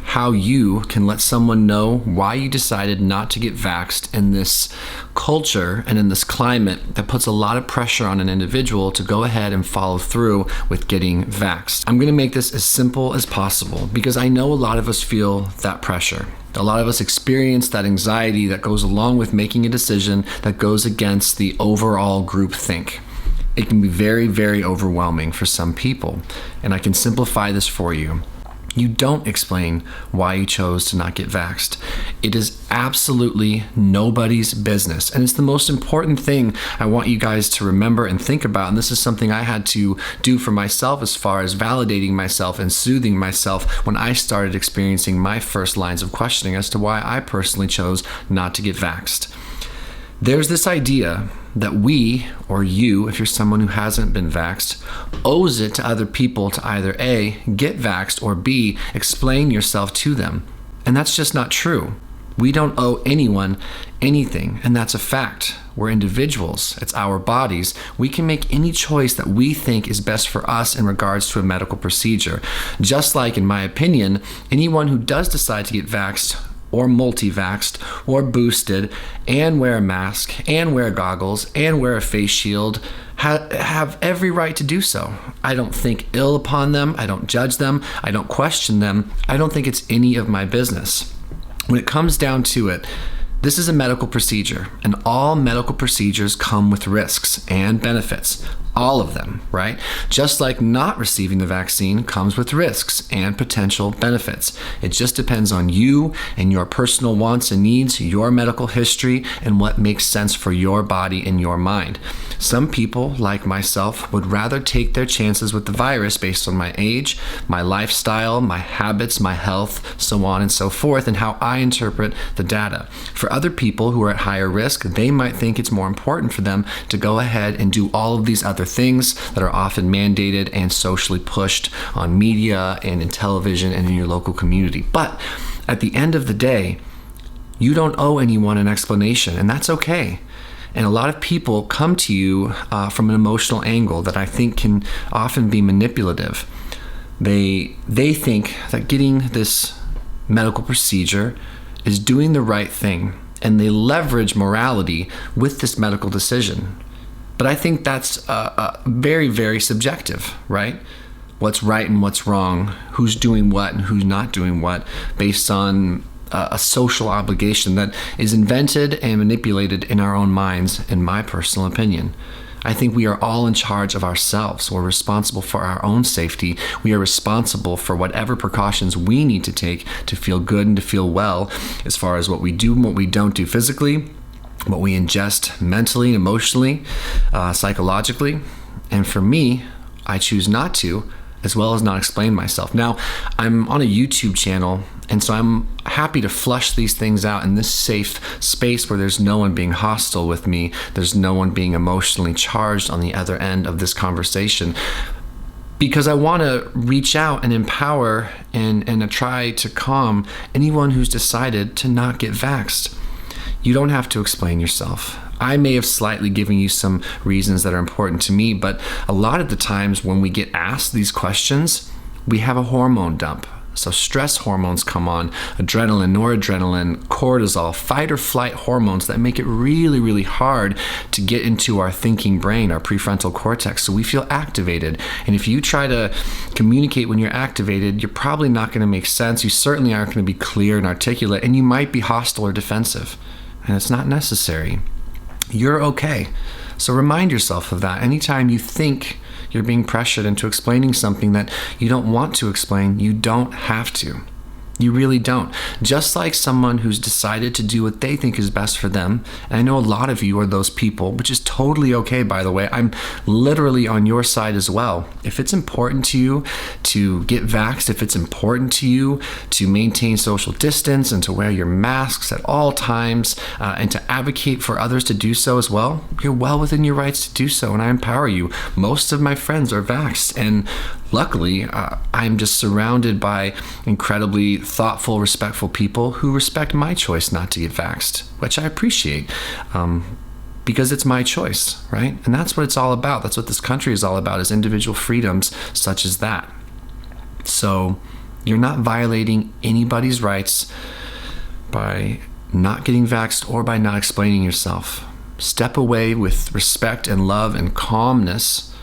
how you can let someone know why you decided not to get vaxxed in this culture and in this climate that puts a lot of pressure on an individual to go ahead and follow through with getting vaxxed. I'm going to make this as simple as possible because I know a lot of us feel that pressure. A lot of us experience that anxiety that goes along with making a decision that goes against the overall group think. It can be very, very overwhelming for some people, and I can simplify this for you. You don't explain why you chose to not get vaxxed. It is absolutely nobody's business. And it's the most important thing I want you guys to remember and think about. And this is something I had to do for myself as far as validating myself and soothing myself when I started experiencing my first lines of questioning as to why I personally chose not to get vaxxed. There's this idea that we, or you, if you're someone who hasn't been vaxxed, owes it to other people to either A, get vaxxed, or B, explain yourself to them. And that's just not true. We don't owe anyone anything, and that's a fact. We're individuals. It's our bodies. We can make any choice that we think is best for us in regards to a medical procedure. Just like, in my opinion, anyone who does decide to get vaxxed or multi-vaxxed or boosted and wear a mask and wear goggles and wear a face shield have every right to do so. I don't think ill upon them. I don't judge them. I don't question them. I don't think it's any of my business. When it comes down to it, this is a medical procedure, and all medical procedures come with risks and benefits. All of them, right? Just like not receiving the vaccine comes with risks and potential benefits. It just depends on you and your personal wants and needs, your medical history, and what makes sense for your body and your mind. Some people, like myself, would rather take their chances with the virus based on my age, my lifestyle, my habits, my health, so on and so forth, and how I interpret the data. For other people who are at higher risk, they might think it's more important for them to go ahead and do all of these other things that are often mandated and socially pushed on media and in television and in your local community. But at the end of the day, you don't owe anyone an explanation, and that's okay. And a lot of people come to you from an emotional angle that I think can often be manipulative. They think that getting this medical procedure is doing the right thing, and they leverage morality with this medical decision. But I think that's very, very subjective, right? What's right and what's wrong, who's doing what and who's not doing what, based on a social obligation that is invented and manipulated in our own minds, in my personal opinion. I think we are all in charge of ourselves. We're responsible for our own safety. We are responsible for whatever precautions we need to take to feel good and to feel well, as far as what we do and what we don't do physically, what we ingest mentally, emotionally, psychologically. And for me, I choose not to, as well as not explain myself. Now, I'm on a YouTube channel, and so I'm happy to flush these things out in this safe space where there's no one being hostile with me. There's no one being emotionally charged on the other end of this conversation, because I want to reach out and empower and to try to calm anyone who's decided to not get vaxxed. You don't have to explain yourself. I may have slightly given you some reasons that are important to me, but a lot of the times when we get asked these questions, we have a hormone dump. So stress hormones come on, adrenaline, noradrenaline, cortisol, fight or flight hormones that make it really, really hard to get into our thinking brain, our prefrontal cortex, so we feel activated. And if you try to communicate when you're activated, you're probably not going to make sense. You certainly aren't going to be clear and articulate, and you might be hostile or defensive. And it's not necessary. You're okay. So remind yourself of that. Anytime you think you're being pressured into explaining something that you don't want to explain, you don't have to. You really don't. Just like someone who's decided to do what they think is best for them, and I know a lot of you are those people, which is totally okay, by the way. I'm literally on your side as well. If it's important to you to get vaxxed, if it's important to you to maintain social distance and to wear your masks at all times, and to advocate for others to do so as well, you're well within your rights to do so, and I empower you. Most of my friends are vaxxed, and luckily, I'm just surrounded by incredibly thoughtful, respectful people who respect my choice not to get vaxxed, which I appreciate, because it's my choice, right? And that's what it's all about. That's what this country is all about, is individual freedoms such as that. So You're not violating anybody's rights by not getting vaxxed or by not explaining yourself. Step away with respect and love and calmness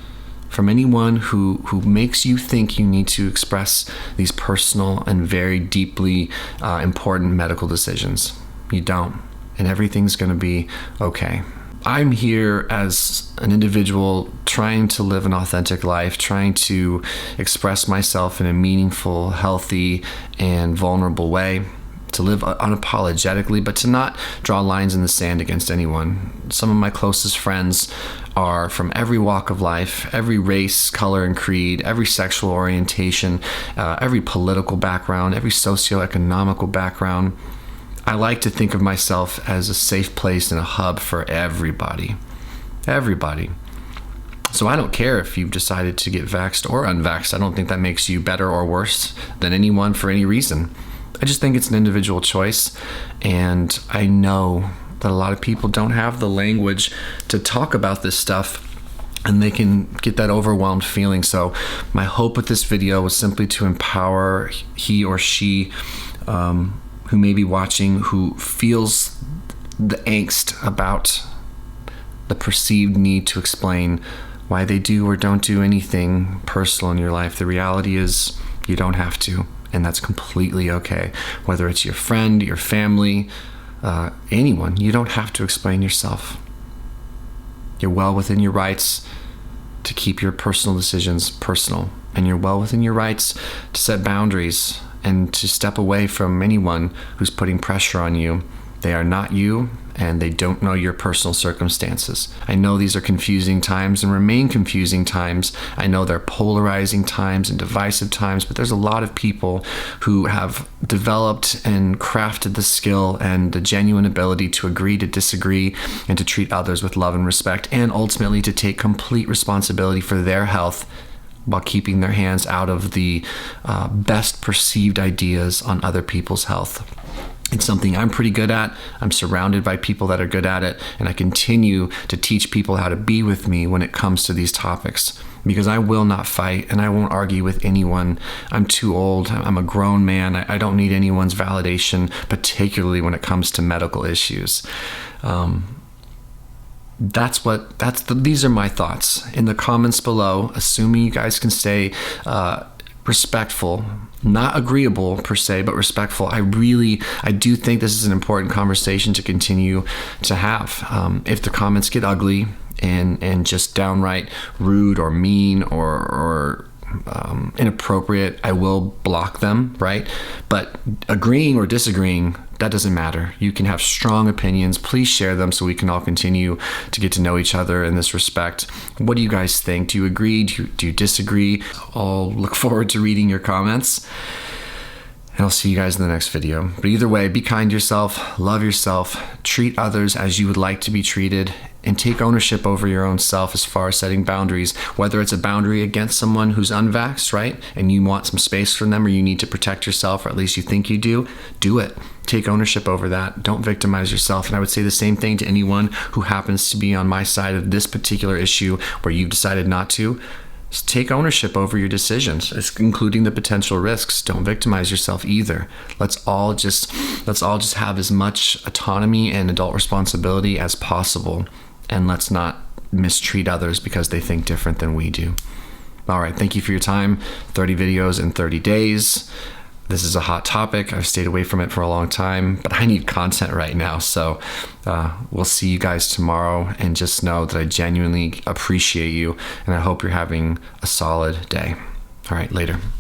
from anyone who makes you think you need to express these personal and very deeply important medical decisions. You don't, and everything's going to be okay. I'm here as an individual trying to live an authentic life, trying to express myself in a meaningful, healthy, and vulnerable way, to live unapologetically, but to not draw lines in the sand against anyone. Some of my closest friends are from every walk of life, every race, color, and creed, every sexual orientation, every political background, every socioeconomical background. I like to think of myself as a safe place and a hub for everybody. Everybody. So I don't care if you've decided to get vaxxed or unvaxxed. I don't think that makes you better or worse than anyone for any reason. I just think it's an individual choice, and I know that a lot of people don't have the language to talk about this stuff, and they can get that overwhelmed feeling. So my hope with this video was simply to empower he or she who may be watching, who feels the angst about the perceived need to explain why they do or don't do anything personal in your life. The reality is you don't have to. And that's completely okay. Whether it's your friend, your family, anyone, you don't have to explain yourself. You're well within your rights to keep your personal decisions personal. And you're well within your rights to set boundaries and to step away from anyone who's putting pressure on you. They are not you, and they don't know your personal circumstances. I know these are confusing times and remain confusing times. I know they're polarizing times and divisive times, but there's a lot of people who have developed and crafted the skill and the genuine ability to agree to disagree and to treat others with love and respect, and ultimately to take complete responsibility for their health while keeping their hands out of the best perceived ideas on other people's health. It's something I'm pretty good at. I'm surrounded by people that are good at it, and I continue to teach people how to be with me when it comes to these topics, because I will not fight and I won't argue with anyone. I'm too old. I'm a grown man. I don't need anyone's validation, particularly when it comes to medical issues. These are my thoughts. In the comments below, assuming you guys can stay respectful, not agreeable per se, but respectful. I do think this is an important conversation to continue to have. If the comments get ugly and just downright rude or mean or inappropriate, I will block them, right? But agreeing or disagreeing, that doesn't matter. You can have strong opinions. Please share them so we can all continue to get to know each other in this respect. What do you guys think? Do you agree? Do you disagree? I'll look forward to reading your comments, and I'll see you guys in the next video. But either way, be kind to yourself, love yourself, treat others as you would like to be treated, and take ownership over your own self as far as setting boundaries, whether it's a boundary against someone who's unvaxxed, right? And you want some space from them, or you need to protect yourself, or at least you think you do it. Take ownership over that. Don't victimize yourself. And I would say the same thing to anyone who happens to be on my side of this particular issue where you've decided not to. Just take ownership over your decisions, including the potential risks. Don't victimize yourself either. Let's all just have as much autonomy and adult responsibility as possible. And let's not mistreat others because they think different than we do. All right, thank you for your time. 30 videos in 30 days. This is a hot topic. I've stayed away from it for a long time, but I need content right now. So we'll see you guys tomorrow, and just know that I genuinely appreciate you, and I hope you're having a solid day. All right, later.